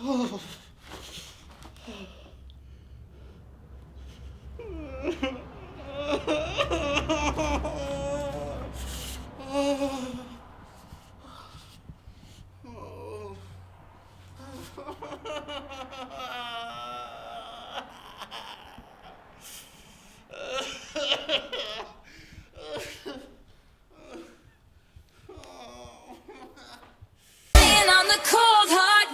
On the cold hard.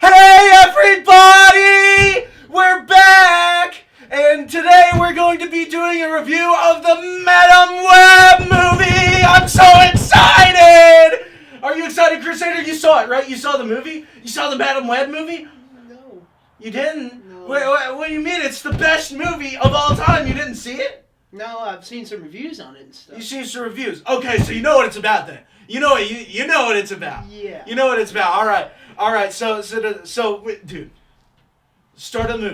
Hey everybody! We're back! And today we're going to be doing a review of the Madam Web movie! I'm so excited! Are you excited, Crusader? You saw it, right? You saw the movie? You saw the Madam Web movie? No. You didn't? No. Wait, what do you mean? It's the best movie of all time. You didn't see it? No, I've seen some reviews on it and stuff. You've seen some reviews. Okay, so you know what it's about then. You know what it's about. Yeah. You know what it's about. All right. So wait, dude. Start of the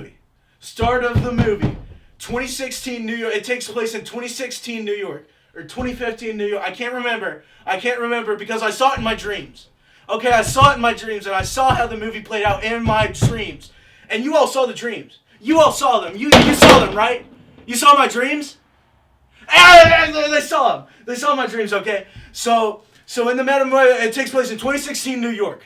movie. 2016 New York. It takes place in 2016 New York or 2015 New York. I can't remember because I saw it in my dreams. Okay, I saw it in my dreams and I saw how the movie played out in my dreams. And you all saw the dreams. You all saw them. You saw them, right? You saw my dreams? They saw them. They saw my dreams, okay? So in the Madam Web, it takes place in 2016 New York,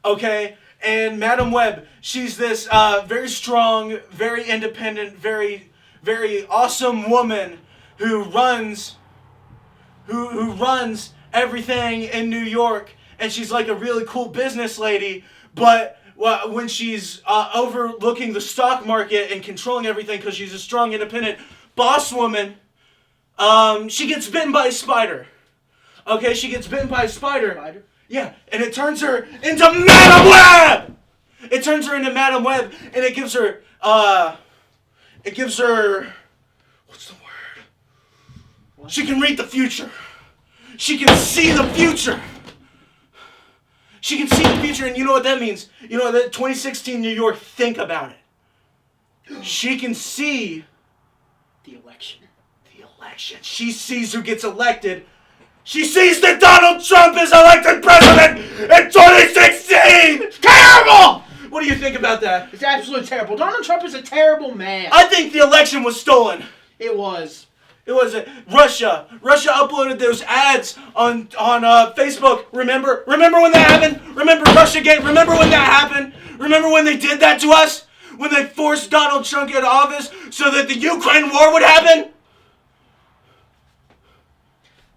okay? And Madam Web, she's this very strong, very independent, very, very awesome woman who runs everything in New York, and she's like a really cool business lady, but when she's overlooking the stock market and controlling everything because she's a strong, independent boss woman, she gets bitten by a spider. Okay, she gets bitten by a spider. Yeah, and it turns her into Madam Web! It turns her into Madam Web, and it gives her, what's the word? What? She can read the future. She can see the future. She can see the future, and you know what that means? You know that 2016 New York, think about it. She can see The election. She sees who gets elected. She sees that Donald Trump is elected president in 2016! Terrible! What do you think about that? It's absolutely terrible. Donald Trump is a terrible man. I think the election was stolen. It was. It was Russia. Russia uploaded those ads on Facebook. Remember when that happened? Remember Russiagate? Remember when that happened? Remember when they did that to us? When they forced Donald Trump into office so that the Ukraine war would happen?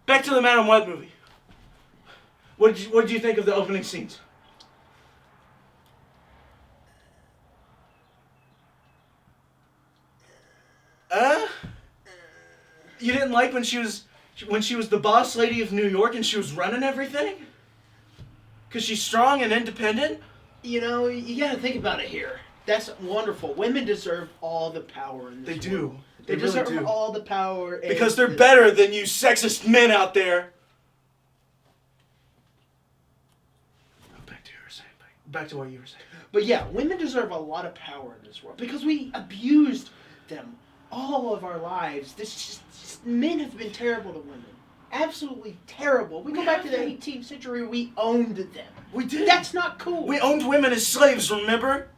Back to the Madam Web movie. What did you think of the opening scenes? You didn't like when she was the boss lady of New York and she was running everything? Because she's strong and independent? You know, you gotta think about it here. That's wonderful. Women deserve all the power in this world. Do. They really deserve do. all the power. Because they're better than you sexist men out there. Back to what you were saying. But yeah, women deserve a lot of power in this world because we abused them all of our lives. Men have been terrible to women. Absolutely terrible. We go back to the 18th century, we owned them. We did. That's not cool. We owned women as slaves, remember?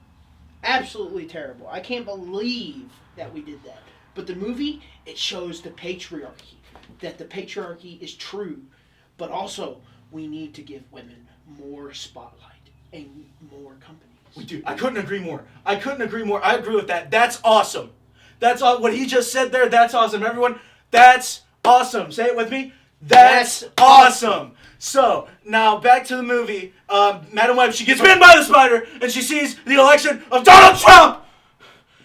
Absolutely terrible. I can't believe that we did that. But the movie, it shows the patriarchy. That the patriarchy is true. But also, we need to give women more spotlight and more companies. We do. I couldn't agree more. I agree with that. That's awesome. That's all. What he just said there, that's awesome. Everyone, that's awesome. Say it with me. That's awesome. So, now back to the movie. Madam Web, she gets bitten by the spider, and she sees the election of Donald Trump!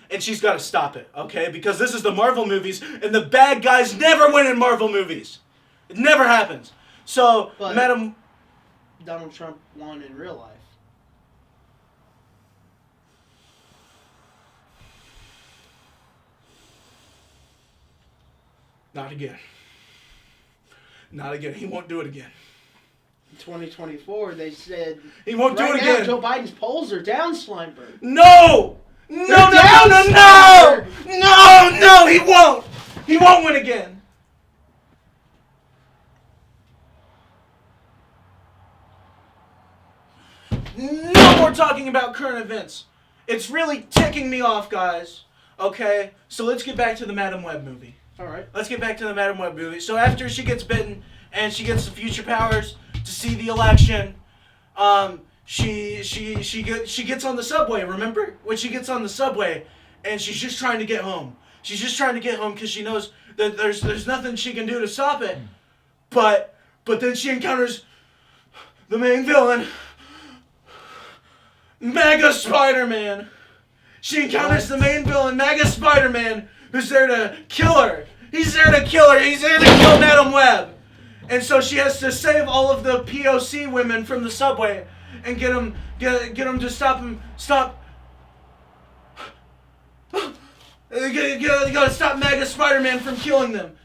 And she's got to stop it, okay? Because this is the Marvel movies, and the bad guys never win in Marvel movies. It never happens. So, But Madam... Donald Trump won in real life. Not again. Not again. He won't do it again. In 2024, they said He won't do right it now, again. Joe Biden's polls are down, SlimeBurg. No! No! He won't! He won't win again. No more talking about current events. It's really ticking me off, guys. Okay? So let's get back to the Madam Web movie. Alright. Let's get back to the Madam Web movie. So after she gets bitten and she gets the future powers to see the election, she gets on the subway, remember? When she gets on the subway and she's just trying to get home. She's just trying to get home because she knows that there's nothing she can do to stop it. But then she encounters the main villain, Mega Spider-Man. She encounters the main villain, Mega Spider-Man, who's there to kill her. He's there to kill her. He's there to kill Madam Web. And so she has to save all of the POC women from the subway and get them to stop. You gotta stop Mega Spider-Man from killing them.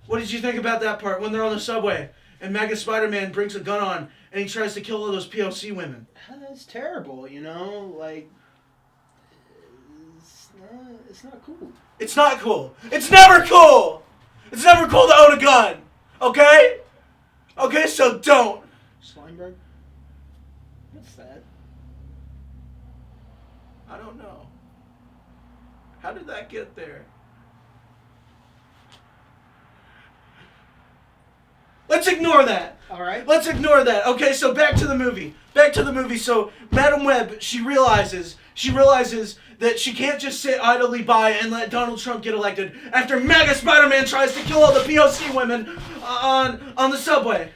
What did you think about that part when they're on the subway and Mega Spider-Man brings a gun on and he tries to kill all those POC women? That's terrible, you know? Like, it's not cool. It's not cool. It's never cool. It's never cool to own a gun. Okay? Okay, so don't. SlimeBurg? What's that? I don't know. How did that get there? Let's ignore that. Alright. Let's ignore that. Okay, so back to the movie. Back to the movie. So Madam Web, she realizes that she can't just sit idly by and let Donald Trump get elected after Mega Spider-Man tries to kill all the POC women on the subway.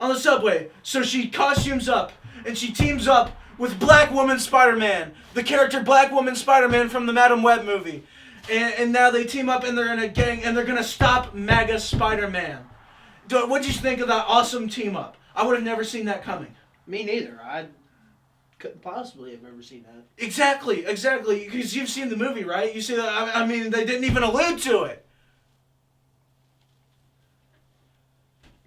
On the subway. So she costumes up and she teams up with Black Woman Spider-Man, the character Black Woman Spider-Man from the Madam Web movie. And now they team up and they're in a gang and they're going to stop Mega Spider-Man. What did you think of that awesome team up? I would have never seen that coming. Me neither. I couldn't possibly have ever seen that. Exactly. Because you've seen the movie, right? You see that? I mean, they didn't even allude to it.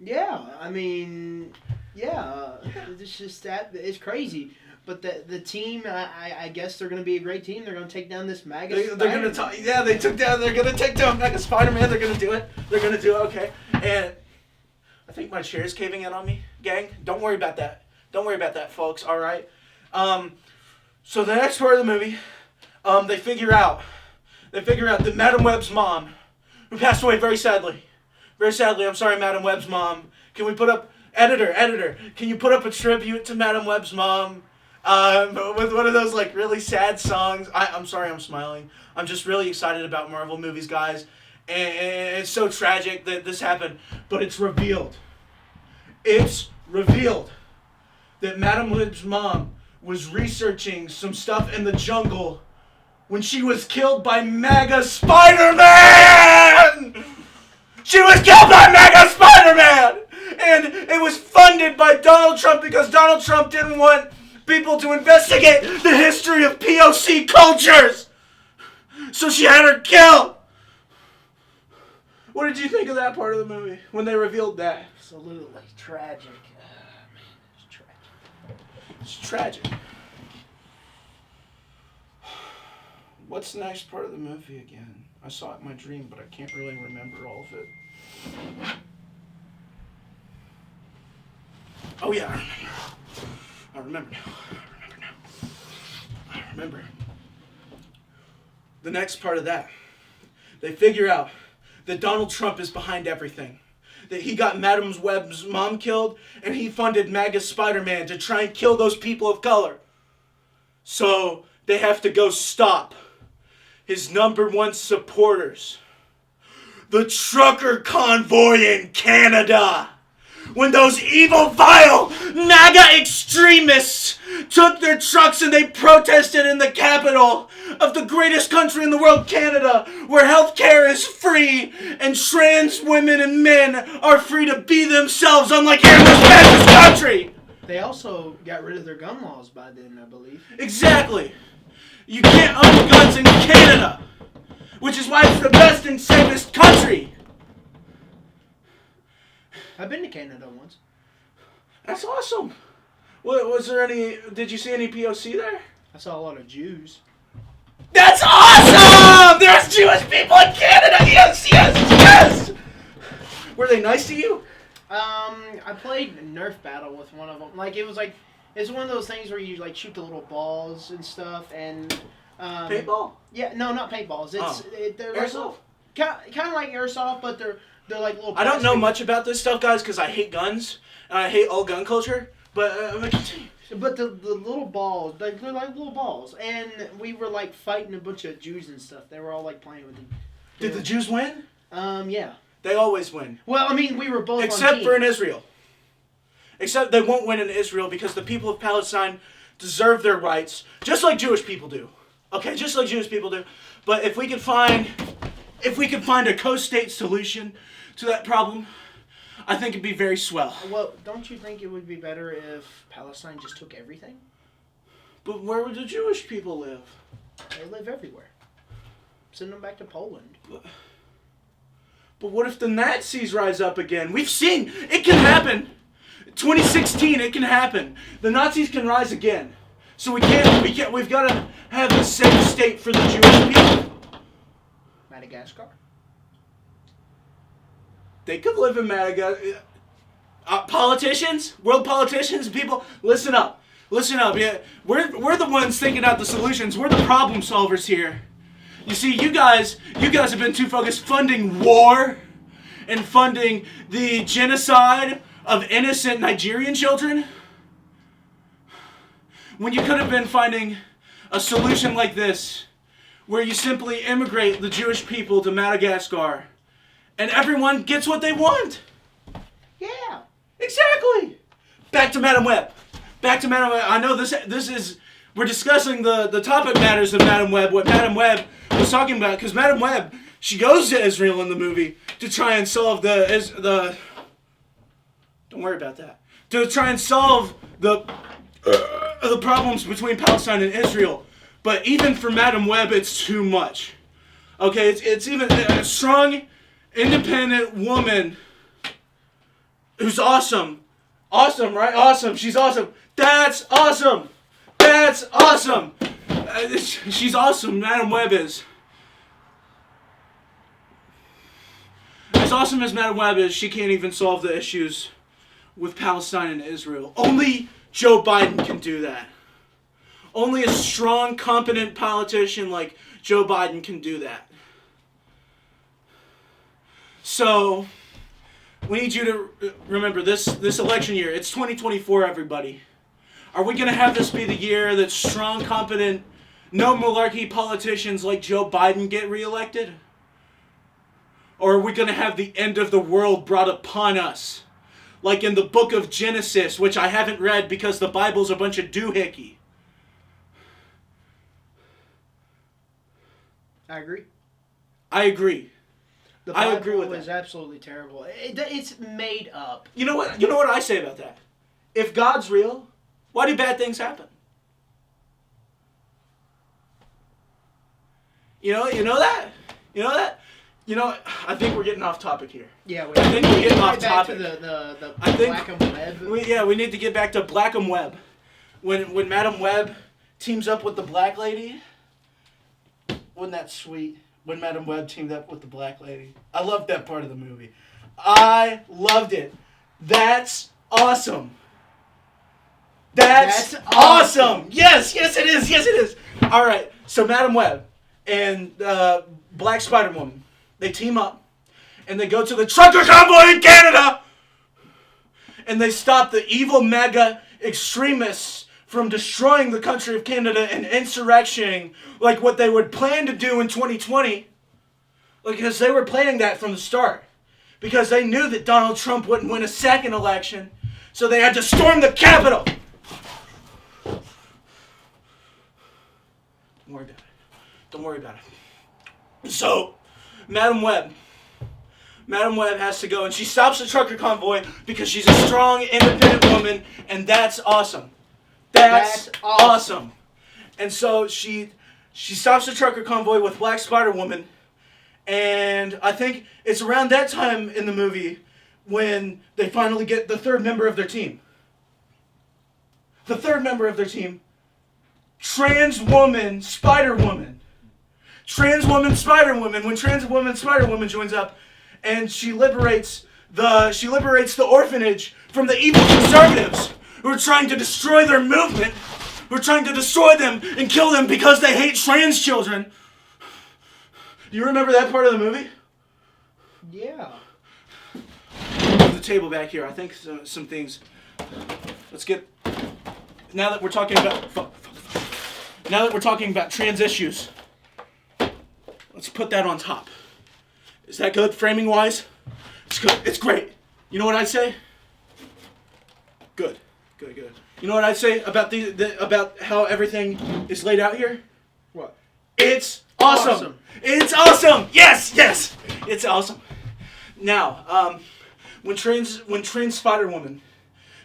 Yeah, I mean, yeah. It's just that it's crazy. But the team, I guess they're going to be a great team. They're going to take down this Mega Spider-Man. They're going to they're going to take down Mega Spider-Man. They're going to do it. They're going to do it. Okay. And I think my chair is caving in on me, gang. Don't worry about that. Don't worry about that, folks. All right. So the next part of the movie, they figure out that Madam Web's mom, who passed away very sadly. I'm sorry, Madam Web's mom. Can we put up editor? Can you put up a tribute to Madam Web's mom? With one of those like really sad songs. I'm sorry, I'm smiling. I'm just really excited about Marvel movies, guys. And it's so tragic that this happened, but it's revealed. It's revealed that Madam Web's mom was researching some stuff in the jungle when she was killed by Mega Spider-Man! She was killed by Mega Spider-Man! And it was funded by Donald Trump because Donald Trump didn't want people to investigate the history of POC cultures! So she had her killed! What did you think of that part of the movie when they revealed that? Absolutely tragic. It's tragic. What's the next part of the movie again? I saw it in my dream, but I can't really remember all of it. Oh yeah, I remember now. I remember. The next part of that, they figure out that Donald Trump is behind everything. That he got Madam Web's mom killed, and he funded MAGA Spider-Man to try and kill those people of color. So they have to go stop his #1 supporters, the trucker convoy in Canada. When those evil, vile MAGA extremists took their trucks and they protested in the capital of the greatest country in the world, Canada, where healthcare is free and trans women and men are free to be themselves, unlike here in this fascist country. They also got rid of their gun laws by then, I believe. Exactly. You can't own guns in Canada, which is why it's the best and safest country. I've been to Canada once. That's awesome. Was there any? Did you see any POC there? I saw a lot of Jews. That's awesome! There's Jewish people in Canada. Yes, yes, yes. Were they nice to you? I played Nerf battle with one of them. Like it's one of those things where you like shoot the little balls and stuff and. Paintball? Yeah, no, not paintballs. They're airsoft. Kind of like airsoft, but they're like little. I don't know much about this stuff, guys, because I hate guns and I hate all gun culture. But continue. But the little balls, they're like little balls, and we were like fighting a bunch of Jews and stuff. They were all like playing with them. Did the Jews win? Yeah. They always win. Well, I mean, we were both except for in Israel. Except they won't win in Israel because the people of Palestine deserve their rights, just like Jewish people do. Okay, just like Jewish people do. But if we could find a co-state solution to that problem, I think it'd be very swell. Well, don't you think it would be better if Palestine just took everything? But where would the Jewish people live? They live everywhere. Send them back to Poland. But what if the Nazis rise up again? We've seen it can happen. 2016, it can happen. The Nazis can rise again. So we've got to have a safe state for the Jewish people. Madagascar? They could live in Madagascar. Politicians, world politicians, people, listen up. Listen up. Yeah, we're the ones thinking out the solutions. We're the problem solvers here. You see, you guys have been too focused funding war and funding the genocide of innocent Nigerian children, when you could have been finding a solution like this, where you simply immigrate the Jewish people to Madagascar, and everyone gets what they want. Yeah. Exactly. Back to Madam Web. Back to Madam Web. I know this is, we're discussing the topic matters of Madam Web, what Madam Web was talking about, because Madam Web, she goes to Israel in the movie to try and solve the don't worry about that. To try and solve the problems between Palestine and Israel. But even for Madam Web, it's too much. Okay, it's even a strong, independent woman who's awesome. Awesome, right? Awesome. She's awesome. That's awesome. That's awesome. She's awesome. Madam Web is. As awesome as Madam Web is, she can't even solve the issues with Palestine and Israel. Only Joe Biden can do that. Only a strong, competent politician like Joe Biden can do that. So, we need you to remember this election year. It's 2024, everybody. Are we going to have this be the year that strong, competent, no malarkey politicians like Joe Biden get reelected? Or are we going to have the end of the world brought upon us? Like in the book of Genesis, which I haven't read because the Bible's a bunch of doohickey. I agree. I agree. The Bible I agree with is that. absolutely terrible. It's made up. You know what I say about that? If God's real, why do bad things happen? You know that? You know that? You know, I think we're getting off topic here. Yeah, I think we're getting off back topic. to the I think Blackham Web. we need to get back to Blackham Web. When Madam Web teams up with the black lady, wasn't that sweet? When Madam Web teamed up with the black lady, I loved that part of the movie. I loved it. That's awesome. That's awesome. Yes, it is. Yes, it is. All right. So Madam Web and Black Spider-Woman, they team up, and they go to the trucker convoy in Canada, and they stop the evil MAGA extremists from destroying the country of Canada and insurrecting like what they would plan to do in 2020, because they were planning that from the start, because they knew that Donald Trump wouldn't win a second election, so they had to storm the Capitol. Don't worry about it. So, Madam Web has to go, and she stops the trucker convoy because she's a strong, independent woman, and that's awesome. That's awesome. And so she stops the trucker convoy with Black Spider-Woman, and I think it's around that time in the movie when they finally get the third member of their team. the third member of their team, trans woman Spider-Woman. Trans woman Spider-Woman. When trans woman Spider-Woman joins up, and she liberates the orphanage from the evil conservatives who are trying to destroy their movement, who are trying to destroy them and kill them because they hate trans children. Do you remember that part of the movie? Yeah. Move the table back here. I think some things. Let's get. Now that we're talking about trans issues, let's put that on top. Is that good, framing wise? It's good. It's great. You know what I'd say? Good. You know what I'd say about about how everything is laid out here? What? It's awesome. It's awesome. Yes. It's awesome. Now, when trans Spider-Woman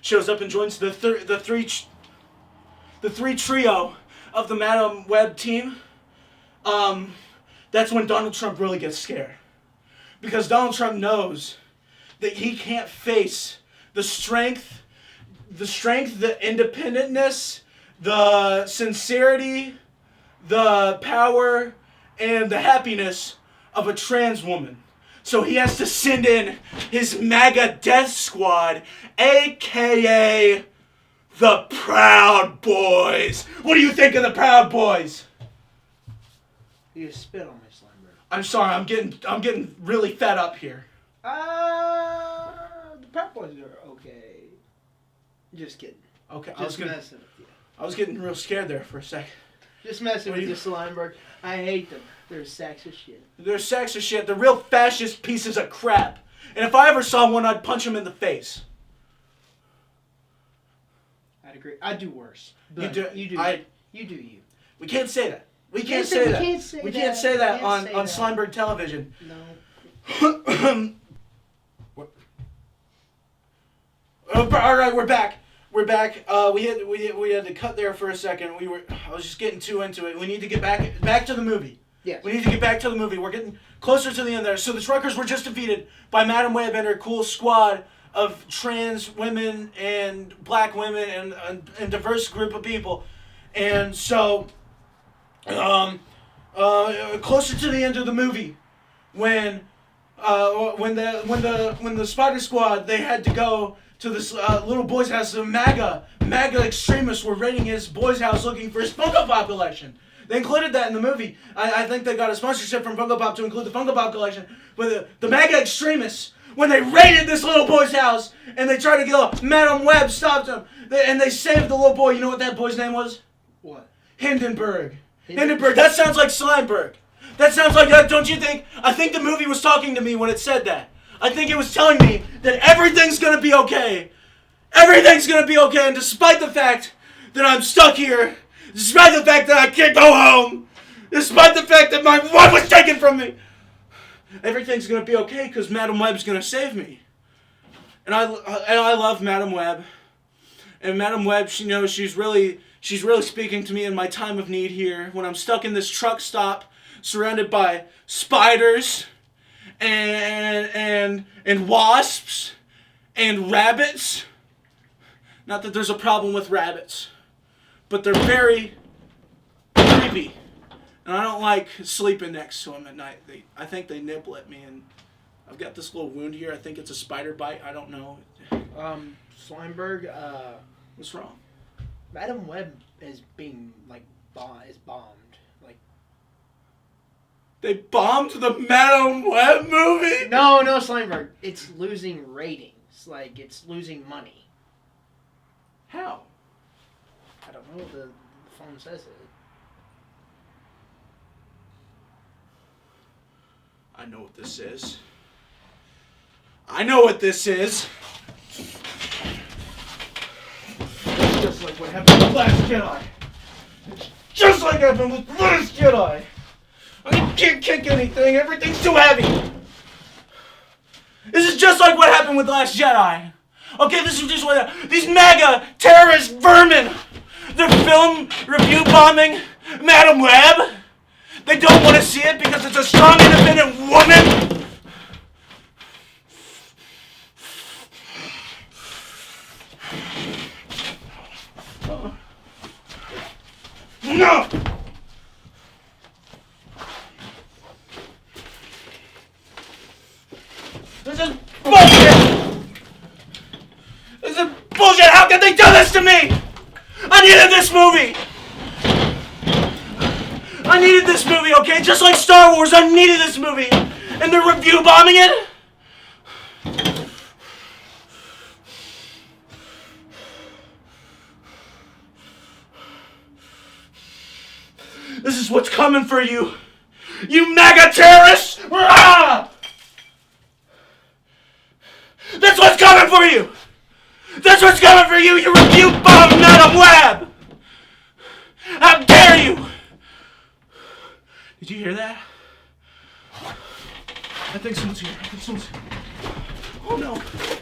shows up and joins the three trio of the Madam Web team, that's when Donald Trump really gets scared. Because Donald Trump knows that he can't face the strength, the independentness, the sincerity, the power, and the happiness of a trans woman. So he has to send in his MAGA death squad, a.k.a. the Proud Boys. What do you think of the Proud Boys? You spit on my SlimeBurg. I'm sorry, I'm getting really fed up here. The Proud Boys are okay. Just kidding. Okay, Messing with you. I was getting real scared there for a second. Just messing with you, SlimeBurg. I hate them. They're sacks of shit. They're sacks of shit. They're real fascist pieces of crap. And if I ever saw one, I'd punch him in the face. I'd agree. I'd do worse. But You do you. We can't say that. We can't say that on SlimeBurg television. No. All right, we're back. We had to cut there for a second. I was just getting too into it. We need to get back to the movie. Yes. We need to get back to the movie. We're getting closer to the end there. So the truckers were just defeated by Madam Web and her cool squad of trans women and black women and diverse group of people. And so, closer to the end of the movie, when the Spider Squad, they had to go to this little boy's house. The MAGA extremists were raiding his boy's house looking for his Funko Pop collection. They included that in the movie. I think they got a sponsorship from Funko Pop to include the Funko Pop collection. But the MAGA extremists, when they raided this little boy's house and they tried to kill him, Madam Web stopped him. And they saved the little boy. You know what that boy's name was? What? Hindenburg. That sounds like SlimeBurg. That sounds like that, don't you think? I think the movie was talking to me when it said that. I think it was telling me that everything's going to be okay. Everything's going to be okay. And despite the fact that I'm stuck here, despite the fact that I can't go home, despite the fact that my wife was taken from me, everything's going to be okay because Madam Web's going to save me. And I love Madam Web. And Madam Web, she's really speaking to me in my time of need here when I'm stuck in this truck stop surrounded by spiders and wasps and rabbits. Not that there's a problem with rabbits, but they're very creepy. And I don't like sleeping next to them at night. I think they nibble at me, and I've got this little wound here. I think it's a spider bite. I don't know. SlimeBurg, What's wrong? Madam Web is being, bombed. They bombed the Madam Web movie? No, SlimeBurg. It's losing ratings. It's losing money. How? I don't know. The phone says it. I know what this is. I know what this is. It's just like what happened with Last Jedi. It's just like happened with Last Jedi. I can't kick anything. Everything's too heavy. This is just like what happened with Last Jedi. Okay, this is just what these MAGA terrorist vermin. They're film review bombing Madam Web. They don't want to see it because it's a strong, independent woman. No! This is bullshit! This is bullshit! How can they do this to me? I needed this movie! I needed this movie, okay? Just like Star Wars, I needed this movie! And they're review bombing it? This is what's coming for you! You MAGA terrorists! Rah! That's what's coming for you! That's what's coming for you, you review bomb Madam Web! How dare you! Did you hear that? I think someone's here. Oh no.